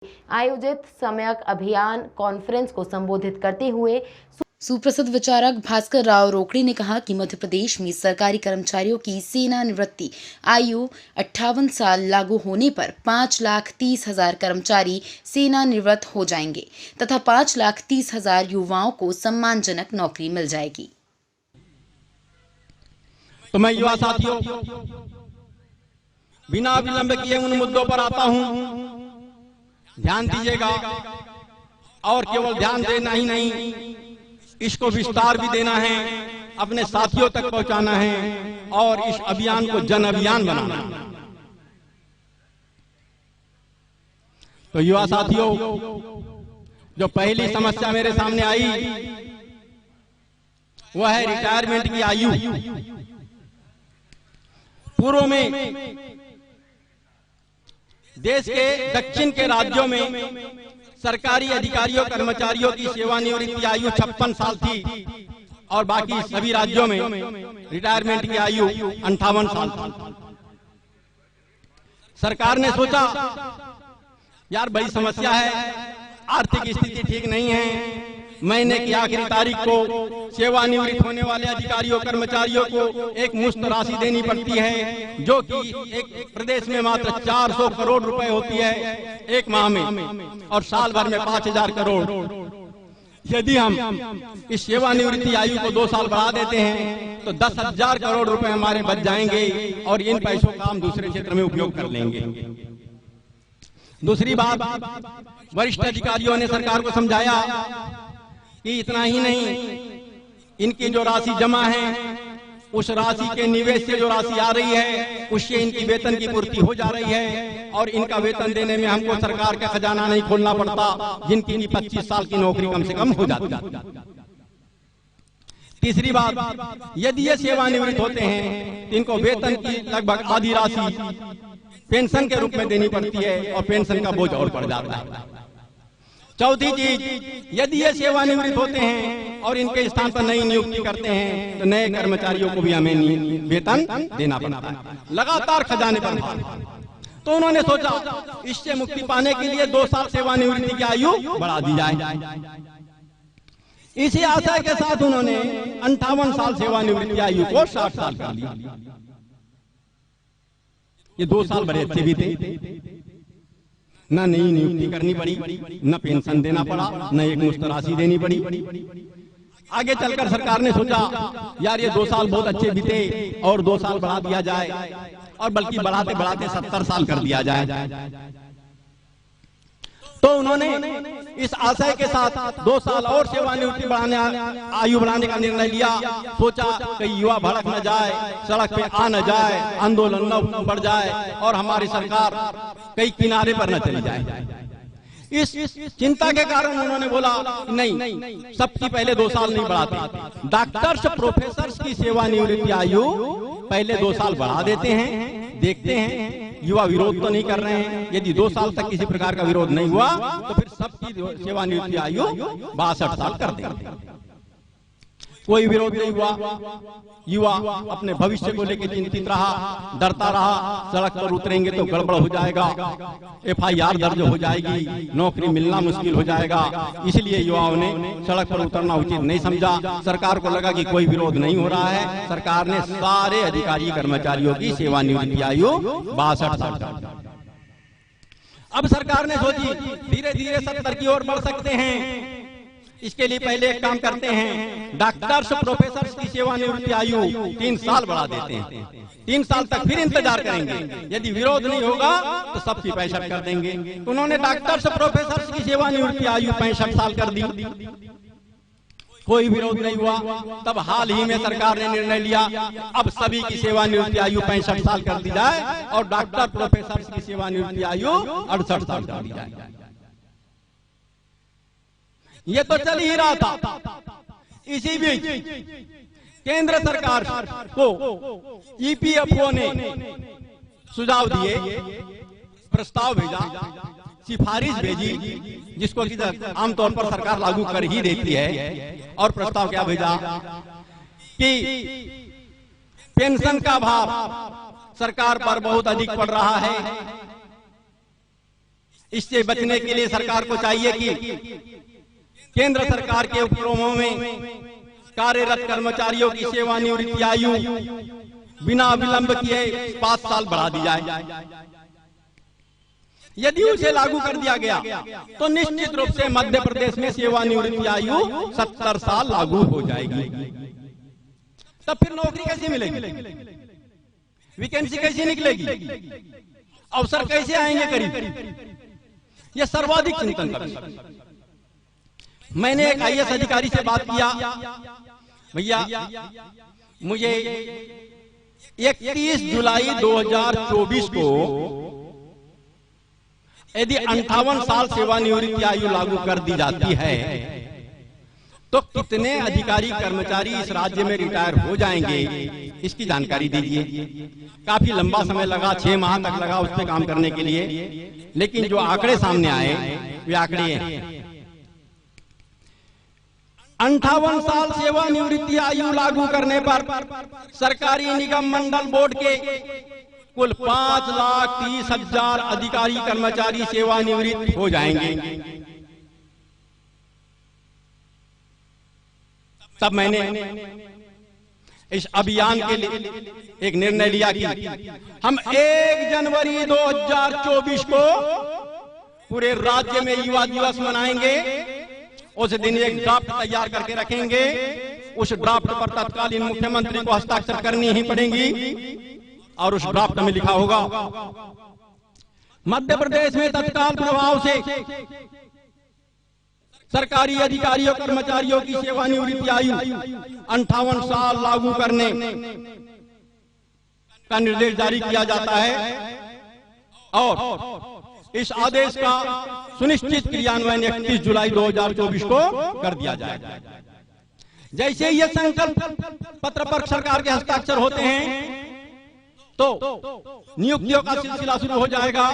आयोजित सम्यक अभियान कॉन्फ्रेंस को संबोधित करते हुए सुप्रसिद्ध विचारक भास्कर राव रोकड़े ने कहा कि मध्य प्रदेश में सरकारी कर्मचारियों की सेवानिवृत्ति आयु 58 साल लागू होने पर 5,30,000 कर्मचारी सेवानिवृत्त हो जाएंगे तथा 5,30,000 युवाओं को सम्मानजनक नौकरी मिल जाएगी। तो मैं युवा साथियों बिना विलंब किए उन मुद्दों पर आता हूं, ध्यान दीजिएगा। और केवल ध्यान देना ही नहीं, इसको विस्तार भी देना है, अपने साथियों तक पहुंचाना है और इस अभियान को जन अभियान बनाना है। तो युवा साथियों, जो पहली समस्या मेरे सामने आई वह है रिटायरमेंट की आयु। पूर्व में देश के दक्षिण के राज्यों में सरकारी अधिकारियों कर्मचारियों की सेवानिवृत्ति आयु 56 साल थी और बाकी सभी राज्यों में रिटायरमेंट की आयु 58 साल थी। सरकार ने सोचा यार बड़ी समस्या है, आर्थिक स्थिति ठीक नहीं है, महीने की आखिरी तारीख को सेवानिवृत्त होने वाले अधिकारियों कर्मचारियों को एक मुश्त राशि देनी पड़ती है जो कि एक प्रदेश में मात्र 400 करोड़ रुपए होती है एक माह में और साल भर में 5,000 करोड़। यदि हम इस सेवानिवृत्ति आयु को 2 साल बढ़ा देते हैं तो 10,000 करोड़ रुपए हमारे बच जाएंगे और इन पैसों का हम दूसरे क्षेत्र में उपयोग कर लेंगे। दूसरी बात, वरिष्ठ अधिकारियों ने सरकार को समझाया कि इतना ही नहीं, इनकी जो राशि जमा है उस राशि के निवेश से जो राशि आ रही है उससे इनकी वेतन की पूर्ति हो जा रही है और इनका वेतन देने में हमको सरकार का खजाना नहीं खोलना पड़ता, जिनकी 25 साल की नौकरी कम से कम हो जाती। तीसरी बात, यदि ये सेवानिवृत्त होते हैं तो इनको वेतन की लगभग आधी राशि पेंशन के रूप में देनी पड़ती है और पेंशन का बोझ और बढ़ जाता है। चौथी चीज, यदि ये सेवानिवृत्त होते हैं और इनके स्थान पर नई नियुक्ति करते हैं तो नए कर्मचारियों को भी हमें वेतन देना पड़ता है, लगातार खजाने पर भार। तो उन्होंने सोचा इससे मुक्ति पाने के लिए 2 साल सेवानिवृत्ति की आयु बढ़ा दी जाए। इसी आशय के साथ उन्होंने 58 साल सेवानिवृत्ति आयु को 60 साल कर लिया। ये 2 साल बड़े अच्छे भी थे, न नई नियुक्ति करनी पड़ी, न पेंशन देना पड़ा, न एक मुश्त राशि देनी पड़ी। आगे चलकर सरकार ने सोचा यार ये 2 साल बहुत अच्छे बीते और 2 साल बढ़ा दिया जाए और बल्कि बढ़ाते बढ़ाते 70 साल कर दिया जाए। तो उन्होंने इस आशय के साथ 2 साल और सेवानिवृत्ति आयु बढ़ाने का निर्णय लिया। सोचा कि युवा भड़क न जाए, सड़क पे आ न जाए, आंदोलन न बढ़ जाए और हमारी सरकार कई किनारे पर न चली जाए। इस चिंता के कारण उन्होंने बोला नहीं, सबकी पहले 2 साल नहीं बढ़ाते, डॉक्टर्स प्रोफेसर्स की सेवानिवृत्ति आयु पहले 2 साल बढ़ा देते हैं, देखते हैं युवा विरोध तो नहीं कर रहे हैं। यदि 2 साल तक किसी प्रकार का विरोध नहीं हुआ तो फिर सबकी सेवानिवृत्ति आयु 62 साल कर देंगे। कोई विरोध नहीं हुआ, युवा अपने भविष्य को लेकर चिंतित रहा, डरता रहा, सड़क पर उतरेंगे तो गड़बड़ हो जाएगा, FIR दर्ज हो जाएगी, नौकरी मिलना मुश्किल हो जाएगा। इसलिए युवाओं ने सड़क पर उतरना उचित नहीं समझा। सरकार को लगा कि कोई विरोध नहीं हो रहा है, सरकार ने सारे अधिकारी कर्मचारियों की सेवानिवृत्ति आयु 62 साल कर दी। अब सरकार ने सोची धीरे धीरे 70 की ओर बढ़ सकते हैं। इसके लिए पहले एक काम करते हैं, डॉक्टर्स प्रोफेसर्स की सेवानिवृत्ति आयु 3 साल बढ़ा देते हैं। 3 साल तक फिर इंतजार करेंगे, यदि विरोध नहीं होगा तो सबकी 65 कर देंगे। उन्होंने डॉक्टर्स प्रोफेसर्स की सेवानिवृत्ति आयु 65 साल कर दी। कोई विरोध नहीं हुआ। तब हाल ही में सरकार ने निर्णय लिया अब सभी की सेवानिवृत्ति आयु 65 साल कर दी जाए और डॉक्टर प्रोफेसर्स की सेवानिवृत्ति आयु 68 साल कर दी जाए। ये तो चल ही रहा था। इसी बीच केंद्र सरकार को EPFO ने सुझाव दिए, प्रस्ताव भेजा, सिफारिश भेजी, जिसको कि आमतौर पर सरकार लागू कर ही देती है। और प्रस्ताव क्या भेजा कि पेंशन का भार सरकार पर बहुत अधिक पड़ रहा है, इससे बचने के लिए सरकार को चाहिए कि केंद्र सरकार के उपक्रमों में कार्यरत कर्मचारियों की सेवानिवृत्ति आयु बिना विलंब किए 5 साल बढ़ा दी जाए। यदि उसे लागू कर दिया गया तो निश्चित रूप से मध्य प्रदेश में सेवानिवृत्ति आयु 70 साल लागू हो जाएगी। तब फिर नौकरी कैसे मिलेगी, वैकेंसी कैसे निकलेगी, अवसर कैसे आएंगे करीब? यह सर्वाधिक चिंतन का विषय। मैंने एक आईएएस अधिकारी से बात किया, भैया मुझे 31 जुलाई 2024 को यदि 58 साल सेवानिवृत्ति आयु लागू कर दी जाती है तो कितने अधिकारी कर्मचारी इस राज्य में रिटायर हो जाएंगे, इसकी जानकारी दीजिए। काफी लंबा समय लगा, 6 माह तक लगा उस पर काम करने के लिए, लेकिन जो आंकड़े सामने आए वे आंकड़े हैं। 58 साल सेवानिवृत्ति आयु लागू करने पर सरकारी निगम मंडल बोर्ड के कुल 5,30,000 अधिकारी कर्मचारी सेवानिवृत्त हो जाएंगे। तब मैंने इस अभियान के लिए एक निर्णय लिया कि हम 1 जनवरी 2024 को पूरे राज्य में युवा दिवस मनाएंगे। उस दिन एक ड्राफ्ट तैयार करके रखेंगे, उस ड्राफ्ट पर तत्कालीन मुख्यमंत्री को हस्ताक्षर करनी ही पड़ेंगी और उस ड्राफ्ट में लिखा होगा मध्य प्रदेश में तत्काल प्रभाव से सरकारी अधिकारियों कर्मचारियों की सेवानिवृत्ति आयु 58 साल लागू करने का निर्देश जारी किया जाता है और इस आदेश का सुनिश्चित क्रियान्वयन 31 जुलाई 2024 को कर दिया जाएगा। जैसे ये संकल्प पत्र पर सरकार के हस्ताक्षर होते हैं तो नियुक्तियों का सिलसिला शुरू हो जाएगा,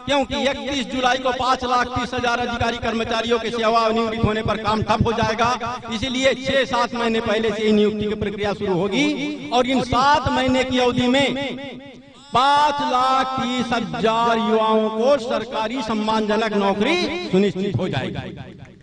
क्योंकि 31 जुलाई को 5,30,000 अधिकारी कर्मचारियों के सेवानिवृत्त होने पर काम ठप हो जाएगा। इसीलिए 6-7 महीने पहले से ही नियुक्ति की प्रक्रिया शुरू होगी और इन 7 महीने की अवधि में 5,30,000 युवाओं को सरकारी सम्मानजनक नौकरी सुनिश्चित हो जाएगी।